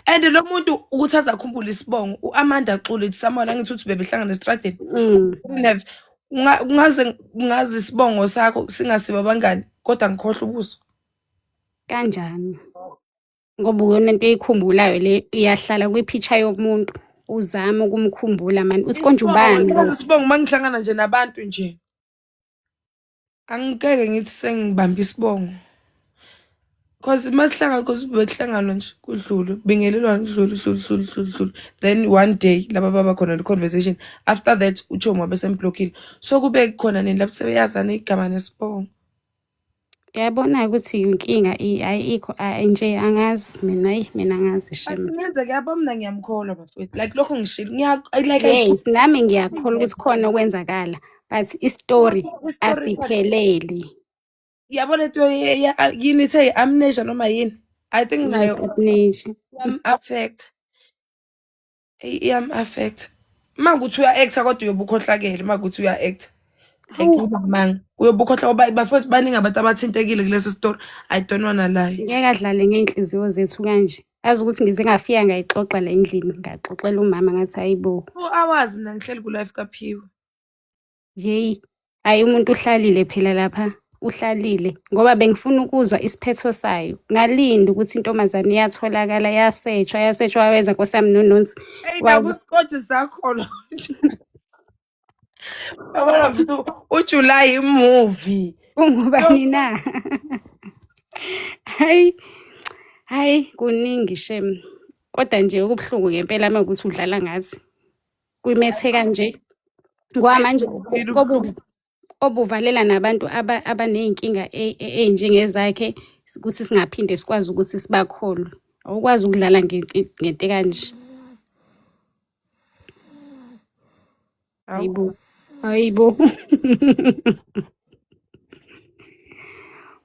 And lo muntu ukuthi azakhumbula isibongo uAmanda Xulu ithi Samuel angithi uthi bebehlangana esitradeni. Ungaze isibongo sakho singasiba bangani kodwa ngikhohle ubuso. Kanjani? Ngoba uyona into eyikhumbulayo le iyahlala kwi-picture yomuntu uzama ukumkhumbula mani uthi konje ubani lo. Isibongo mangihlangana nje nabantu nje angikeke ngithi sengibamba isibongo. Because because bekuhlangana nje kudlule bingelelwana kudlule then one day laba baba khona le conversation after that uChomo wabesemblokile so kube khona nini lapho sebeyazana igama nesibongo. Yabona ukuthi inkinga ayikho nje angazi mina angazi shame. Kungenzeka yabo mina ngiyamkholwa bafowethu like lokho ngishilo yes nami ngiyakholwa ukuthi khona okwenzakala but istory asiphelele. Yabo lento yini ithe amnesia noma yini I think nayo amnesia affect affect makuthi uya act kodwa uyobukhohlakele makuthi uya act manga uyobukhohla ngoba bafowethu baningi abantu abathintekile kulesi story I don't wanna lie. Ngeke adlale ngeenhliziyo zethu kanje azi ukuthi ngize ngafika ngayixoxa la endlini ngaxoxela umama ngathi hayibo 2 hours mina ngihleli ku live kaPhiwe. Yeyi hayi umuntu uhlalile phela lapha uhlalile ngoba bengifuna ukuzwa isiphetho sayo ngalinda ukuthi intombazane iyatholakala yasethwa waweza nkosami nononsi wakusikoti zakho lo yabona mfethu uJuly movie ungubani na hayi kuningi shem kodwa nje ukubhlungu ngempela makuthi udlala ngathi kuyimethe kanje kwamanje obuvalela nabantu abaneyinkinga enjengezakhe ukuthi singaphinde sikwazi ukuthi sibakholwe awukwazi ukudlala ngento kanje. Hayibo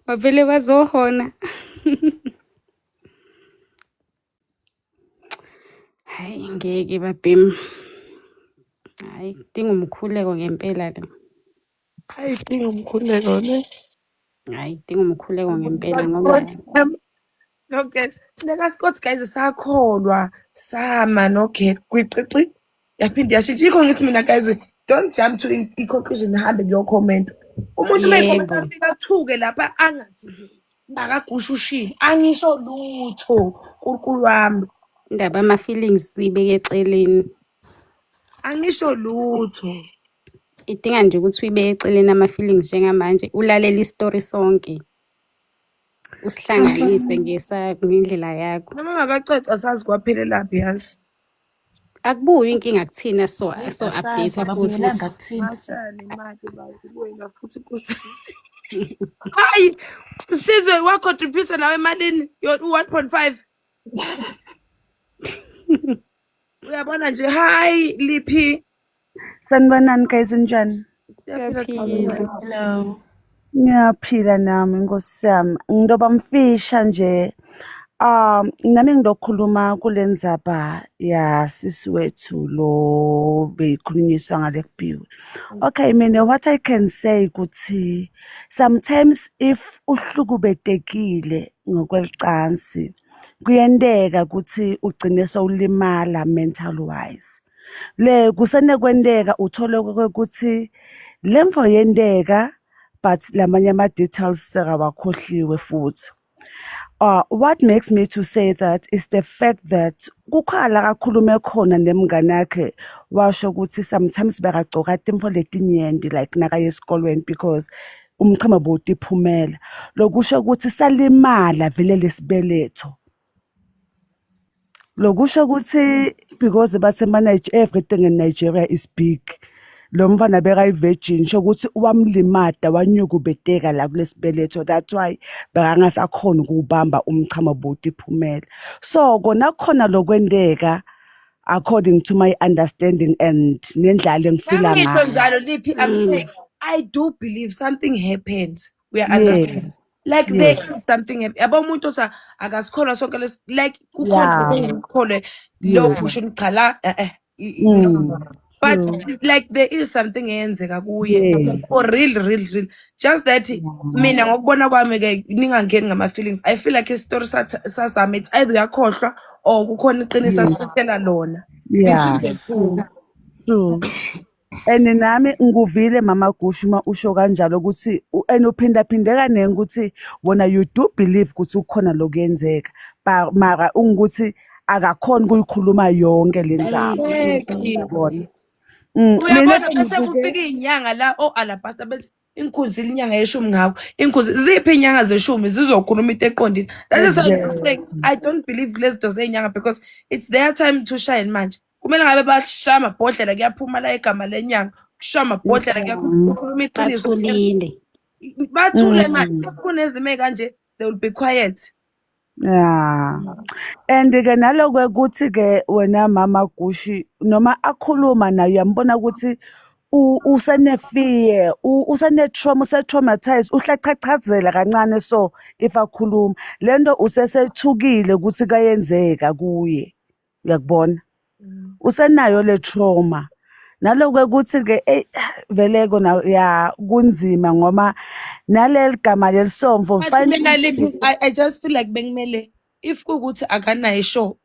wavele bazohona hayi ngeke babhemu hayi dinga umkhuleko ngempela le hayi dinga umkhuleko ne hayi dinga umkhuleko ngempela ngoba okay neka Scott guys sakholwa sama noget kwiqiqi yaphinde yashintsha ikho ngithi mina guys don't jump to i-conclusion hambe kuyo comment umuntu mayikho afika thuke lapha angathi nje bakagusha ushini angisho lutho kunkulu wami indaba ama feelings sibeke eceleni angisho lutho idinga nje ukuthi uyibeke eceleni ama feelings njengamanje ulalela istory sonke usihlanganise ngendlela yakho noma ngakacoca sazi kwaphelela laphi yazi akubuyi inkinga kuthina so update babuyelanga kuthina mashali imali bayibuya futhi kusa hayi Sizwe wa contribute nawe emalini 1.5 uyabona nje hayi Liphi sanibonani guys njani hello ngiyaphila nami Nkosi yami ngidoba mfisha nje nami ngidokhuluma kulendzaba ya sisi wethu lo beyikhulunyiswa ngale kuPhiwe. Okay mina what I can say ukuthi sometimes if uhlukubetekile ngokwecansi kuyendeka ukuthi ugcine sowulimala mental wise le kusenekwendeka uthole ukuthi lemvo yendeka but lamanye ama details sekawakhohliwe futhi. What makes me to say that is the fact that kukhala kakhulume khona nemngane yakhe washo ukuthi sometimes bekagcoka timfo letinyenti like nakaye esikolweni because umchema botiphumela lokusho ukuthi salimala vele lesibeletho lokusho ukuthi because everything in Nigeria is big lo mfana beka virgin sho ukuthi wamlimada wanyukubeteka la kulesibeletho that's why bekangasakhona ukubamba umchama boti phumela so kona khona lokwendeka according to my understanding and nendlela engifila ngayo Liphi I'm saying I do believe something happens we are understand like there is something yabo umuntu othi akasikholwa sonke like kukhona ukholwe lo kusho ngichala but like there is something eyenzeka kuye for real just that mina ngokubona kwami ke ningangeni ngama feelings I feel like a story sasami it's either yakhohlwa or kukhona iqiniso Yes. asifisela lona Yeah, between the two. true. And nami ngikuvile Mama Gushi uma usho kanjalo ukuthi and uphindaphindeka nenge ukuthi wona you do believe ukuthi kukhona lokuyenzeka mara ungukuthi akakhona ukuyikhuluma yonke le ndzaba Exactly. yabona. Mina Uyabona bese bengibuke kufika iy'nyanga la o-alabasta bethi inkunzi inyanga yeshumi ngakho inkunzi ziphi iy'nyanga zeshumi zizokhuluma into eqondile. That is why I'm saying exactly. I don't believe lezi zinto zey'nyanga because it's their time to shine manje. Kumele ngabe bashaya amabhodlela kuyaphuma la igama lenyanga kushaya amabhodlela kukhuluma iqiniso. bathulile. Bathule manje kunezimo ey'kanje they will be quiet. Yeah. And-ke nalokho ukuthi-ke wena Mama Gushi noma akhuluma naye uyambona ukuthi usene-fear, usene-trauma, use-traumatized, uhlachachazela kancane so if akhuluma. Le nto usesethukile ukuthi kayenzeka kuye. Uyakubona? Usenayo le trauma. Nalokho ukuthi-ke vele kona ya kunzima ngoba naleli gama lelisomvo But mina I just feel like bengimele if kuwukuthi akanayo show